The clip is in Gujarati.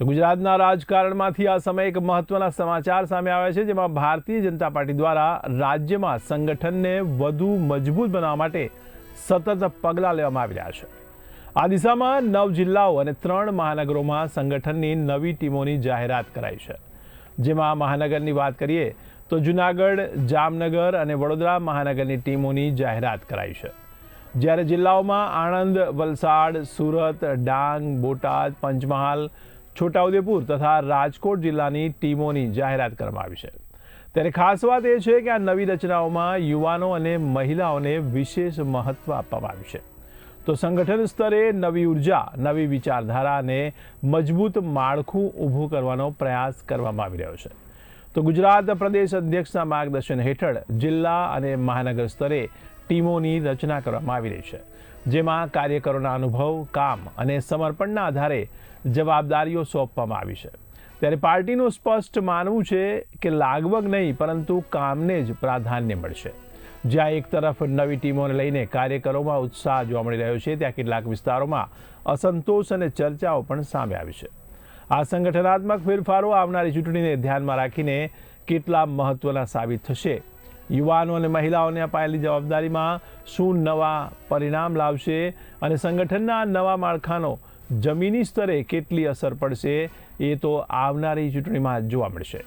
તો ગુજરાતના રાજકારણમાંથી આ સમયે એક મહત્વના સમાચાર સામે આવ્યા છે, જેમાં ભારતીય જનતા પાર્ટી દ્વારા રાજ્યમાં સંગઠનને વધુ મજબૂત બનાવવા માટે સતત પગલાં લેવામાં આવી રહ્યા છે। આ દિશામાં 9 જિલ્લાઓ અને 3 મહાનગરોમાં સંગઠનની નવી ટીમોની જાહેરાત કરાઈ છે। જેમાં મહાનગરની વાત કરીએ તો જૂનાગઢ, જામનગર અને વડોદરા મહાનગરની ટીમોની જાહેરાત કરાઈ છે, જ્યારે જિલ્લાઓમાં આણંદ, વલસાડ, સુરત, ડાંગ, બોટાદ, પંચમહાલ, છોટાઉદેપુર તથા રાજકોટ જિલ્લાની ટીમોની જાહેરાત કરવામાં આવી છે। ત્યારે ખાસ વાત એ છે કે આ નવી રચનાઓમાં યુવાનો અને મહિલાઓને વિશેષ મહત્વ આપવામાં આવ્યું છે। તો સંગઠન સ્તરે નવી ઉર્જા, નવી વિચારધારા અને મજબૂત માળખું ઊભું કરવાનો પ્રયાસ કરવામાં આવી રહ્યો છે। તો ગુજરાત પ્રદેશ અધ્યક્ષના માર્ગદર્શન હેઠળ જિલ્લા અને મહાનગર સ્તરે ટીમોની રચના કરવામાં આવી રહી છે, જેમાં કાર્યકરોના અનુભવ, કામ અને સમર્પણના આધારે જવાબદારીઓ સોંપવામાં આવી છે। ત્યારે પાર્ટીનું સ્પષ્ટ માનવું છે કે લાગવગ નહીં પરંતુ કામને જ પ્રાધાન્ય મળશે। જ્યાં એક તરફ નવી ટીમોને લઈને કાર્યકરોમાં ઉત્સાહ જોવા મળી રહ્યો છે, ત્યાં કેટલાક વિસ્તારોમાં અસંતોષ અને ચર્ચાઓ પણ સામે આવી છે। આ સંગઠનાત્મક ફેરફારો આવનારી ચૂંટણીને ધ્યાનમાં રાખીને કેટલા મહત્વના સાબિત થશે, યુવાનો અને મહિલાઓને અપાયેલી જવાબદારીમાં શું નવા પરિણામ લાવશે અને સંગઠનના નવા માળખાનો જમીની સ્તરે કેટલી અસર પડશે, એ તો આવનારી ચૂંટણીમાં જોવા મળશે।